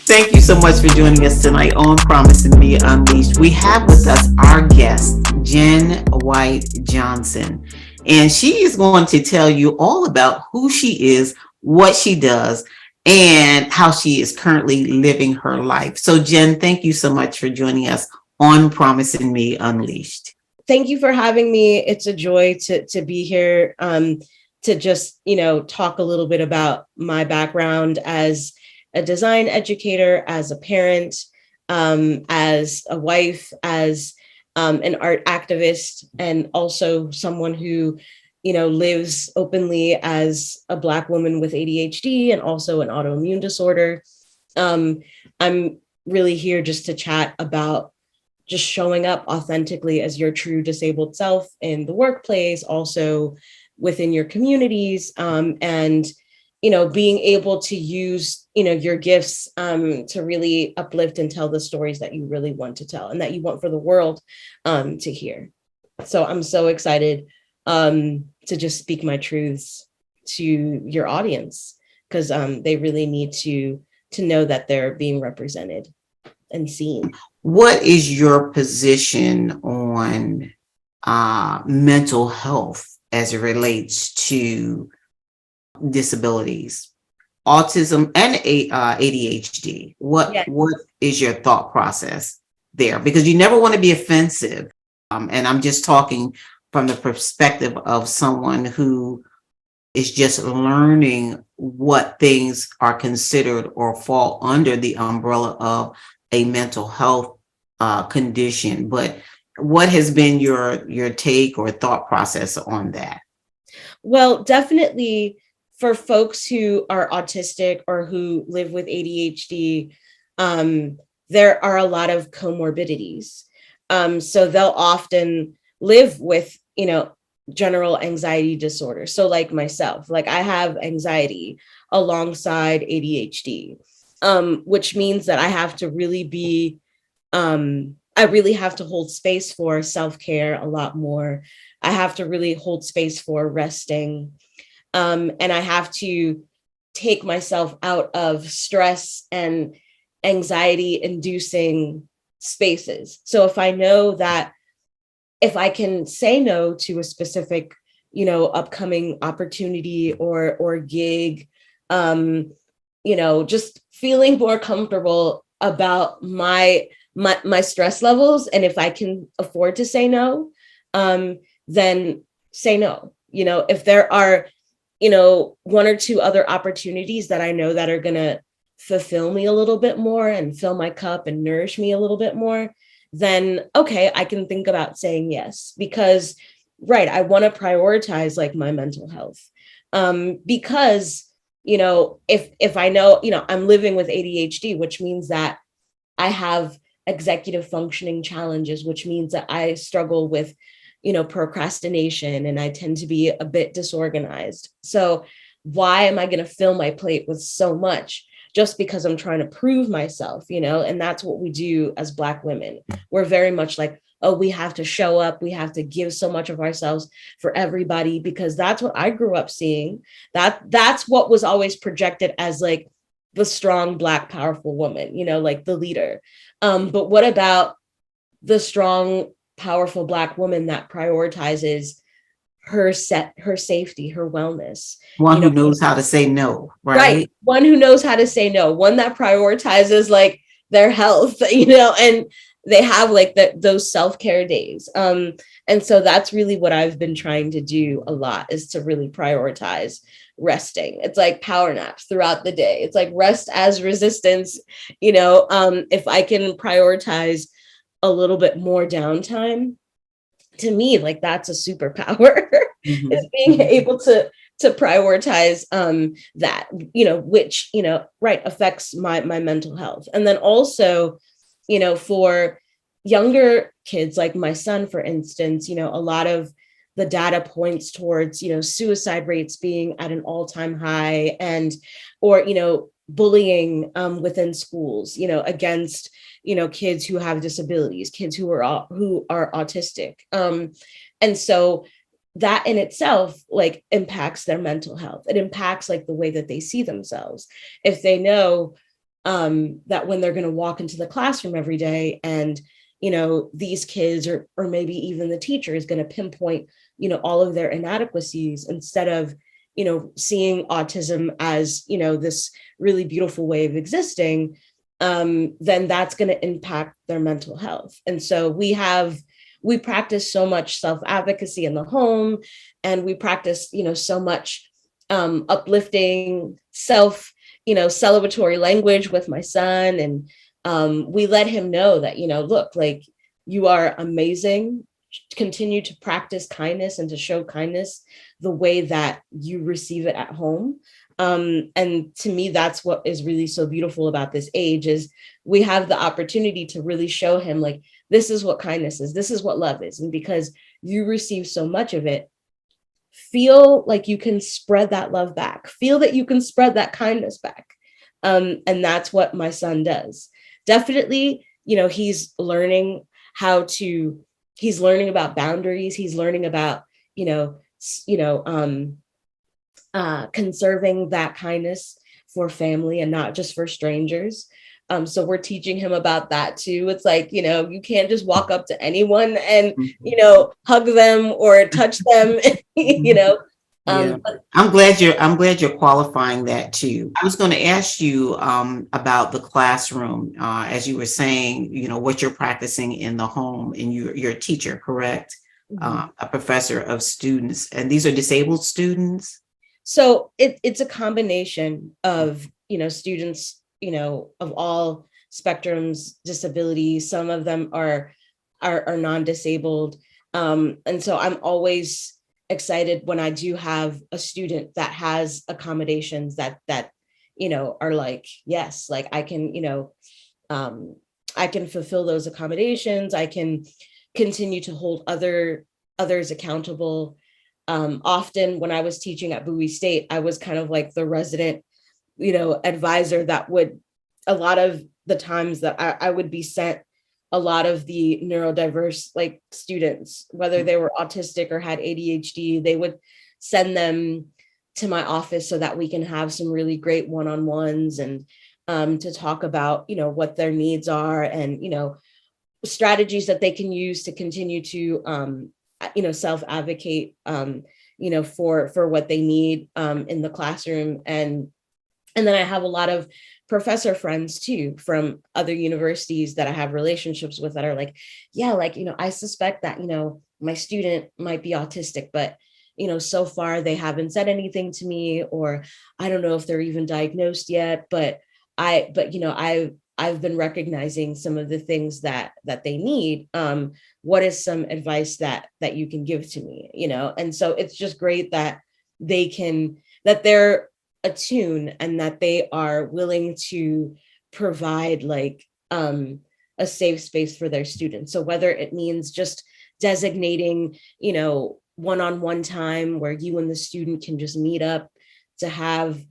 Thank you so much for joining us tonight on Promising Me Unleashed. We have with us our guest, Jen White Johnson, and she is going to tell you all about who she is, what she does, and how she is currently living her life. So, Jen, thank you so much for joining us on Promising Me Unleashed. Thank you for having me. It's a joy to be here, to just, talk a little bit about my background as a design educator, as a parent, as a wife, as an art activist, and also someone who, lives openly as a Black woman with ADHD and also an autoimmune disorder. I'm really here just to chat about just showing up authentically as your true disabled self in the workplace, also within your communities, and being able to use your gifts to really uplift and tell the stories that you really want to tell and that you want for the world to hear. So I'm so excited to just speak my truths to your audience, because they really need to know that they're being represented and seen. What is your position on mental health as it relates to disabilities, autism, and ADHD? What is your thought process there? Because you never want to be offensive, and I'm just talking from the perspective of someone who is just learning what things are considered or fall under the umbrella of a mental health condition. But what has been your take or thought process on that? Well, definitely for folks who are autistic or who live with ADHD, there are a lot of comorbidities. So they'll often live with, general anxiety disorder. So like myself, like I have anxiety alongside ADHD, which means that I have to really be, I really have to hold space for self-care a lot more. I have to really hold space for resting. And I have to take myself out of stress and anxiety inducing spaces. So if I know that if I can say no to a specific, upcoming opportunity or gig, just feeling more comfortable about my stress levels, and if I can afford to say no, then say no. If there are, one or two other opportunities that I know that are going to fulfill me a little bit more and fill my cup and nourish me a little bit more, then okay, I can think about saying yes, because I want to prioritize like my mental health. Because, if I know, I'm living with ADHD, which means that I have executive functioning challenges, which means that I struggle with, procrastination, and I tend to be a bit disorganized. So why am I going to fill my plate with so much just because I'm trying to prove myself, and that's what we do as Black women. We're very much like, oh, we have to show up. We have to give so much of ourselves for everybody, because that's what I grew up seeing. That's what was always projected as like the strong, Black, powerful woman, like the leader. But what about the strong, powerful Black woman that prioritizes her safety, her wellness? One who knows how to say no, right? One who knows how to say no, one that prioritizes like their health, and they have like those self-care days. And so that's really what I've been trying to do a lot, is to really prioritize resting. It's like power naps throughout the day. It's like rest as resistance. If I can prioritize a little bit more downtime, to me, like that's a superpower. Is being able to prioritize that, which, affects my mental health. And then also, for younger kids, like my son, for instance, a lot of the data points towards, suicide rates being at an all-time high, and, or, bullying within schools, against, kids who have disabilities, kids who are autistic. And so that in itself like impacts their mental health. It impacts like the way that they see themselves. If they know that when they're going to walk into the classroom every day and these kids or maybe even the teacher is going to pinpoint all of their inadequacies instead of seeing autism as this really beautiful way of existing, then that's going to impact their mental health. And so we practice so much self-advocacy in the home, and we practice so much uplifting celebratory language with my son. And we let him know that look, like, you are amazing. Continue to practice kindness and to show kindness the way that you receive it at home. And to me, that's what is really so beautiful about this age, is we have the opportunity to really show him, like, this is what kindness is, this is what love is. And because you receive so much of it, feel like you can spread that love back, feel that you can spread that kindness back. And that's what my son does. Definitely, he's learning he's learning about boundaries. He's learning about, conserving that kindness for family and not just for strangers. So we're teaching him about that too. It's like, you can't just walk up to anyone and, hug them or touch them, Yeah. I'm glad you're qualifying that too. I was going to ask you about the classroom, as you were saying, what you're practicing in the home, and you're a teacher, correct? Mhm. A professor of students, and these are disabled students. So it's a combination of, students, of all spectrums, disabilities. Some of them are non-disabled. And so I'm always excited when I do have a student that has accommodations that are like, yes, like I can, I can fulfill those accommodations. I can continue to hold others accountable. Often when I was teaching at Bowie State, I was kind of like the resident, advisor that would, a lot of the times that I would be sent a lot of the neurodiverse like students, whether they were autistic or had ADHD, they would send them to my office so that we can have some really great one-on-ones and to talk about, what their needs are and, strategies that they can use to continue to, self-advocate, for what they need in the classroom. And then I have a lot of professor friends too from other universities that I have relationships with that are like, yeah, like, I suspect that, my student might be autistic, but, so far they haven't said anything to me, or I don't know if they're even diagnosed yet, but I've been recognizing some of the things that they need. What is some advice that you can give to me, And so it's just great that they're attune and that they are willing to provide like a safe space for their students. So whether it means just designating, one-on-one time where you and the student can just meet up to have,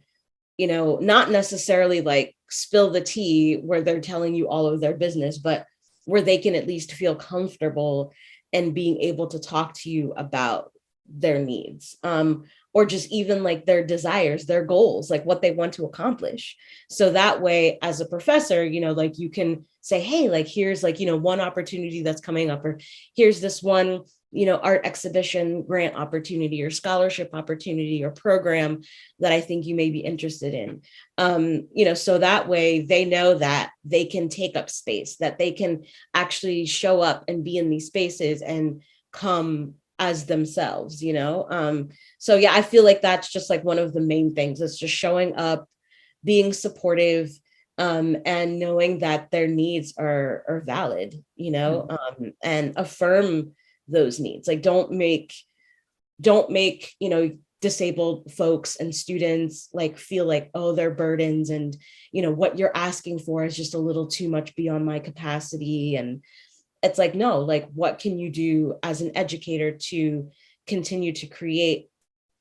not necessarily like spill the tea where they're telling you all of their business, but where they can at least feel comfortable and being able to talk to you about their needs, or just even like their desires, their goals, like what they want to accomplish. So that way, as a professor, like you can say, hey, like here's like, one opportunity that's coming up, or here's this one, art exhibition grant opportunity or scholarship opportunity or program that I think you may be interested in. So that way they know that they can take up space, that they can actually show up and be in these spaces and come as themselves, so yeah, I feel like that's just like one of the main things. It's just showing up, being supportive, and knowing that their needs are valid, and affirm those needs. Like don't make disabled folks and students like feel like, oh, they're burdens, and what you're asking for is just a little too much beyond my capacity. And it's like, no, like what can you do as an educator to continue to create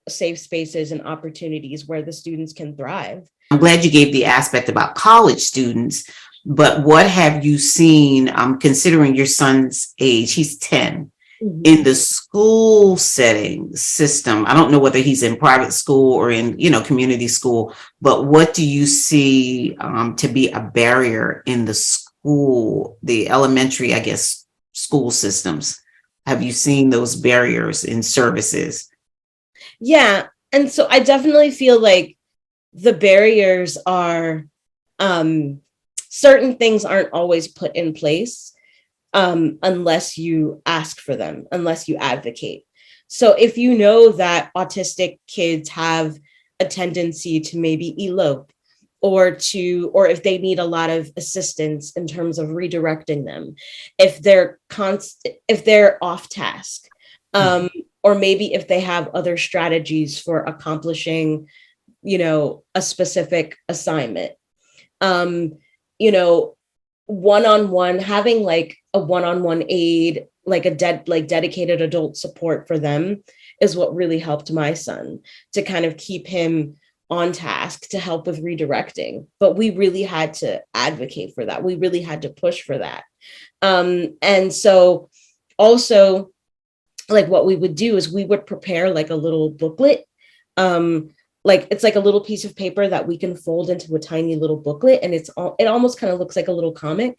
safe spaces and opportunities where the students can thrive? I'm glad you gave the aspect about college students. But what have you seen, considering your son's age, he's 10, in the school setting system? I don't know whether he's in private school or in, community school, but what do you see to be a barrier in the school, the elementary, I guess, school systems? Have you seen those barriers in services? Yeah. And so I definitely feel like the barriers are, certain things aren't always put in place unless you ask for them, unless you advocate. So if you know that autistic kids have a tendency to maybe elope, or if they need a lot of assistance in terms of redirecting them, if they're off task, or maybe if they have other strategies for accomplishing, a specific assignment, one-on-one, having like a one-on-one aid, like dedicated adult support for them is what really helped my son to kind of keep him on task, to help with redirecting. But we really had to advocate for that. We really had to push for that. And so also, like, what we would do is we would prepare like a little booklet. Like it's like a little piece of paper that we can fold into a tiny little booklet, and it almost kind of looks like a little comic.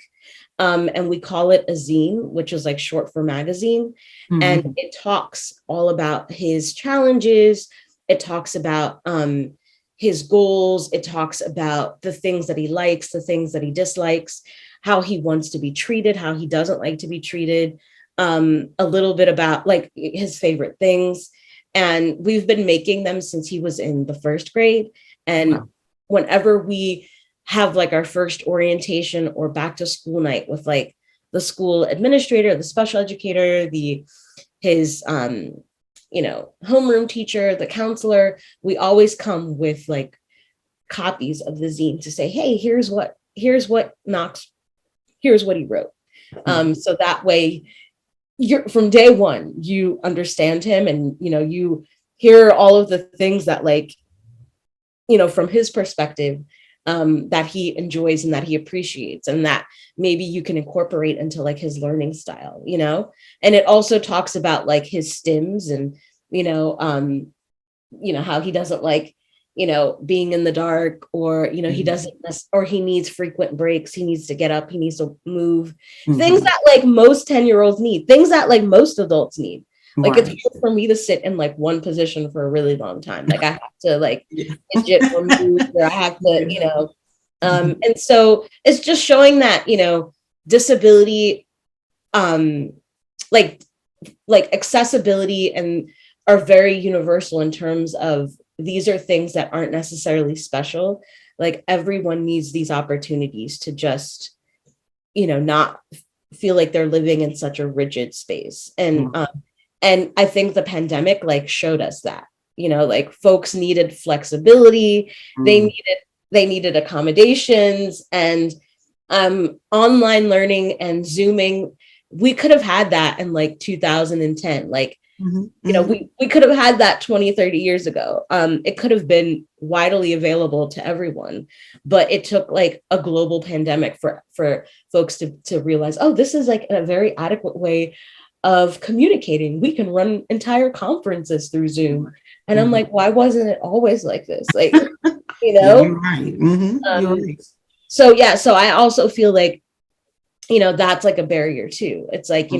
And we call it a zine, which is like short for magazine. And it talks all about his challenges. It talks about his goals. It talks about the things that he likes, the things that he dislikes, how he wants to be treated, how he doesn't like to be treated, a little bit about like his favorite things. And we've been making them since he was in the first grade. And whenever we have like our first orientation or back to school night with like the school administrator, the special educator, his homeroom teacher, the counselor, we always come with like copies of the zine to say, hey, here's what he wrote. So that way, from day one, you understand him, and you hear all of the things that, like, from his perspective, that he enjoys and that he appreciates, and that maybe you can incorporate into like his learning style. And it also talks about like his stims, and how he doesn't like being in the dark, or he doesn't, or he needs frequent breaks, he needs to get up, he needs to move, things that like most 10-year-olds need, things that like most adults need. Like it's hard for me to sit in like one position for a really long time. Like I have to like fidget or move, or I have to, and so it's just showing that, disability, like accessibility and are very universal in terms of these are things that aren't necessarily special. Like everyone needs these opportunities to just, not feel like they're living in such a rigid space. And I think the pandemic like showed us that, like folks needed flexibility, they needed accommodations, and online learning and Zooming. We could have had that in like 2010. Like, we could have had that 20, 30 years ago. It could have been widely available to everyone, but it took like a global pandemic for folks to realize, oh, this is like a very adequate way of communicating. We can run entire conferences through Zoom. And I'm like, why wasn't it always like this? Like, You're right. You're right. So I also feel like, that's like a barrier too. It's like,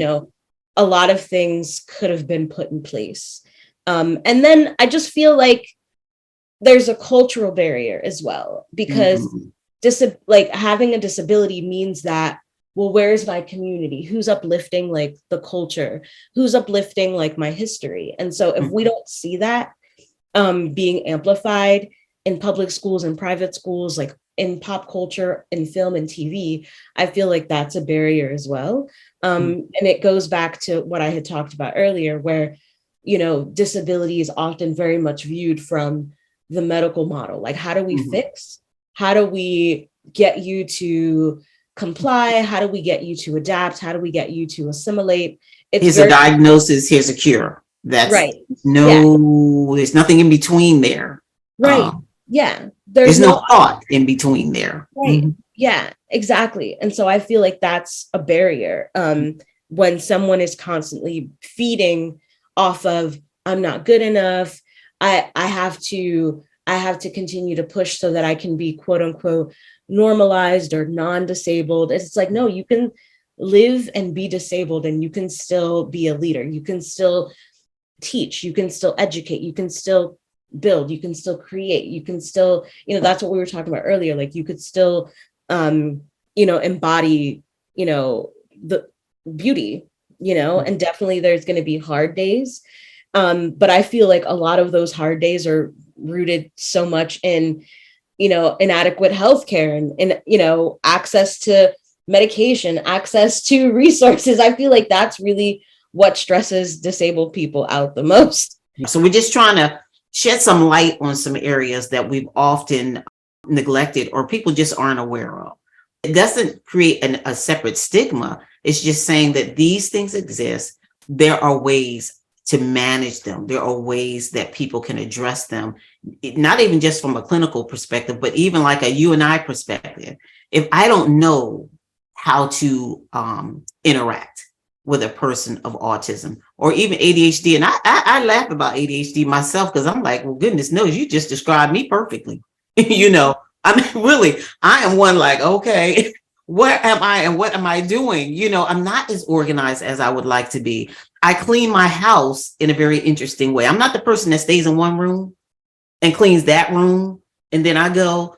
a lot of things could have been put in place. And then I just feel like there's a cultural barrier as well, because like having a disability means that, well, where's my community? Who's uplifting like the culture? Who's uplifting like my history? And so if we don't see that being amplified in public schools and private schools, like in pop culture, in film and TV, I feel like that's a barrier as well. And it goes back to what I had talked about earlier, where, disability is often very much viewed from the medical model. Like, how do we fix? How do we get you to comply? How do we get you to adapt? How do we get you to assimilate? Here's a diagnosis, here's a cure. That's right. There's nothing in between there. Right. Yeah. There's no thought in between there. Right. Yeah, exactly. And so I feel like that's a barrier. When someone is constantly feeding off of I'm not good enough, I have to continue to push so that I can be quote unquote normalized or non-disabled. It's like, no, you can live and be disabled and you can still be a leader. You can still teach, you can still educate, you can still build, you can still create, you can still, that's what we were talking about earlier. Like you could still embody, the beauty, and definitely there's going to be hard days. But I feel like a lot of those hard days are rooted so much in, inadequate healthcare and access to medication, access to resources. I feel like that's really what stresses disabled people out the most. So we're just trying to shed some light on some areas that we've often neglected or people just aren't aware of. It doesn't create a separate stigma. It's just saying that these things exist. There are ways to manage them. There are ways that people can address them, not even just from a clinical perspective, but even like a you and I perspective. If I don't know how to interact with a person of autism or even ADHD, and I laugh about ADHD myself because I'm like, well, goodness knows, you just described me perfectly. I mean, really, I am one like, okay, where am I and what am I doing? I'm not as organized as I would like to be. I clean my house in a very interesting way. I'm not the person that stays in one room and cleans that room. And then I go,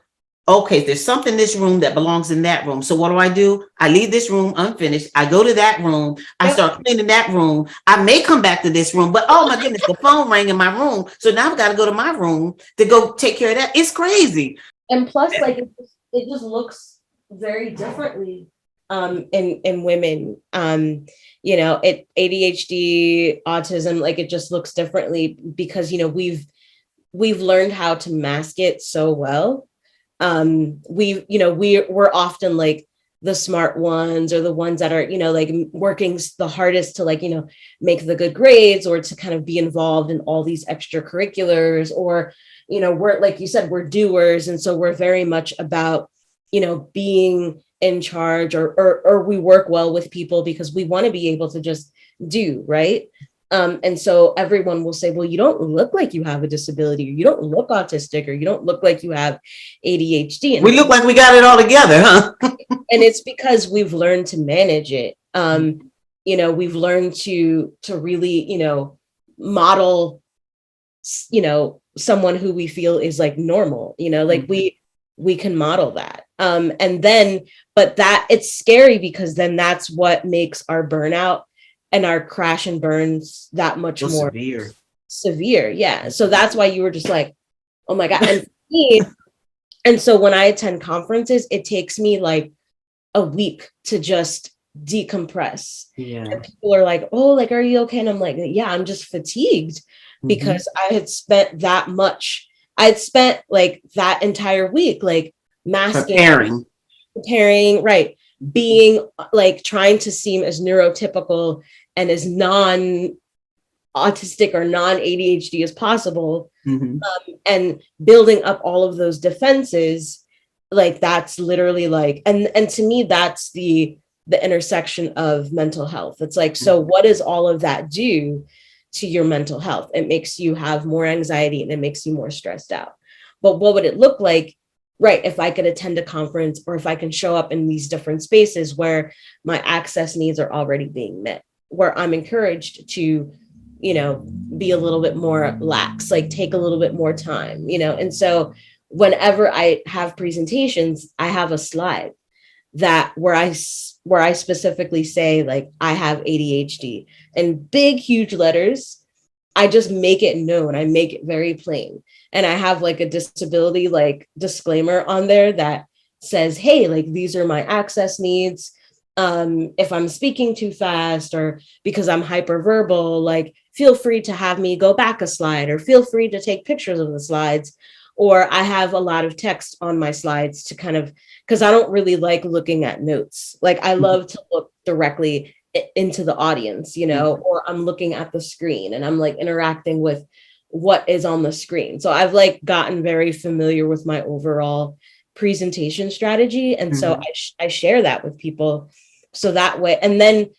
okay, there's something in this room that belongs in that room. So what do? I leave this room unfinished. I go to that room. I start cleaning that room. I may come back to this room, but oh my goodness, the phone rang in my room. So now I've got to go to my room to go take care of that. It's crazy. And plus, like, it just looks very differently in women. It ADHD, autism, like it just looks differently because we've learned how to mask it so well. We're often like the smart ones or the ones that are like working the hardest to like make the good grades or to kind of be involved in all these extracurriculars, or we're, like you said, we're doers, and so we're very much about being in charge, or we work well with people because we want to be able to just do right. And so everyone will say, well, you don't look like you have a disability, or you don't look autistic, or you don't look like you have ADHD. And we look like we got it all together, huh? And it's because we've learned to manage it. We've learned to really, model, someone who we feel is like normal, like we can model that. And then, but that it's scary because then that's what makes our burnout and our crash and burns that much more severe. Yeah. So that's why you were just like, oh my God. And and so when I attend conferences, it takes me like a week to just decompress. Yeah. And people are like, oh, like, are you okay? And I'm like, yeah, I'm just fatigued because I had spent like that entire week, like masking, preparing, right. Being like trying to seem as neurotypical and as non-autistic or non-ADHD as possible. And building up all of those defenses, like that's literally like, and to me, that's the intersection of mental health. It's like, so what does all of that do to your mental health? It makes you have more anxiety and it makes you more stressed out. But what would it look like, right, if I could attend a conference or if I can show up in these different spaces where my access needs are already being met, where I'm encouraged to, be a little bit more lax, like take a little bit more time, And so whenever I have presentations, I have a slide that where I specifically say like I have ADHD in big, huge letters. I just make it known. I make it very plain. And I have like a disability like disclaimer on there that says, hey, like these are my access needs. If I'm speaking too fast or because I'm hyperverbal, like feel free to have me go back a slide or feel free to take pictures of the slides. Or I have a lot of text on my slides to kind of, because I don't really like looking at notes. Like I love to look directly into the audience, or I'm looking at the screen and I'm like interacting with what is on the screen. So I've like gotten very familiar with my overall presentation strategy. And so Mhm. I share that with people. So that way, and then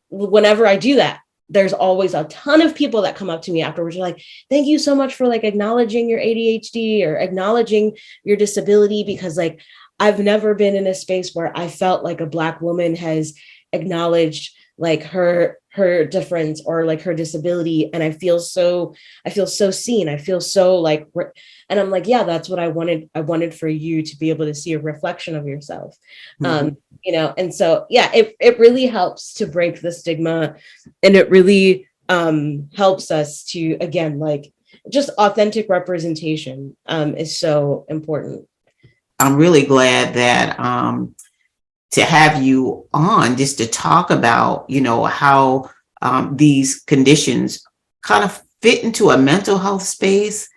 whenever I do that, there's always a ton of people that come up to me afterwards. You're like, thank you so much for like acknowledging your ADHD or acknowledging your disability, because like I've never been in a space where I felt like a Black woman has acknowledged like her difference or like her disability. And I feel so seen. I feel so like, and I'm like, yeah, that's what I wanted. I wanted for you to be able to see a reflection of yourself. Mhm. You know, and so, yeah, it really helps to break the stigma, and it really helps us to, again, like just authentic representation is so important. I'm really glad that to have you on just to talk about, how these conditions kind of fit into a mental health space,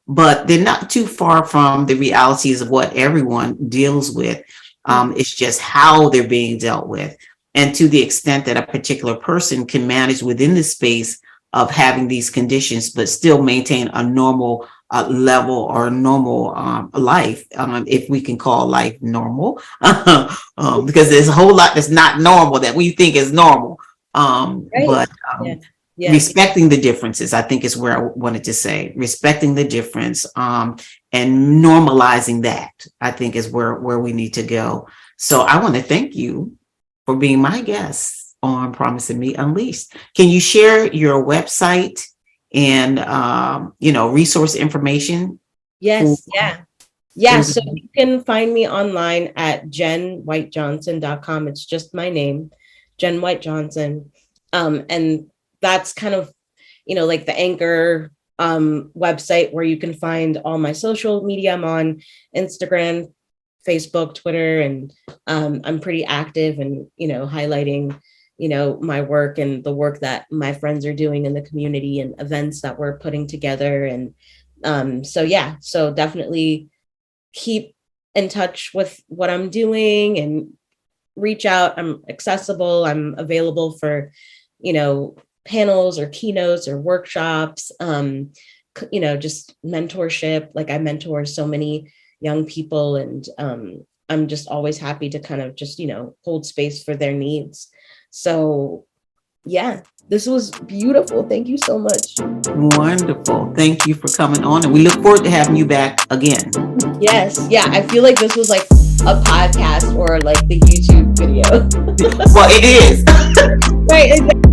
but they're not too far from the realities of what everyone deals with. It's just how they're being dealt with. And to the extent that a particular person can manage within the space of having these conditions, but still maintain a normal level or normal life, if we can call life normal, because there's a whole lot that's not normal that we think is normal. Right. But Yeah. Yeah. respecting the differences, I think is where I wanted to say, respecting the difference, and normalizing that, I think is where we need to go. So I want to thank you for being my guest on Promising Me Unleashed. Can you share your website and resource information for Yes. Yeah. Yeah. So everybody? you can find me online at jenwhitejohnson.com. It's just my name, Jen White Johnson. And that's kind of, like the anchor website where you can find all my social media. I'm on Instagram, Facebook, Twitter, and I'm pretty active and, highlighting, my work and the work that my friends are doing in the community and events that we're putting together. And so, yeah, so definitely keep in touch with what I'm doing and reach out. I'm accessible. I'm available for, panels or keynotes or workshops, just mentorship. Like I mentor so many young people, and I'm just always happy to kind of just, hold space for their needs. So yeah, this was beautiful. Thank you so much. Wonderful. Thank you for coming on, and we look forward to having you back again. Yes. Yeah. I feel like this was like a podcast or like the YouTube video. Well, it is. Right. Exactly.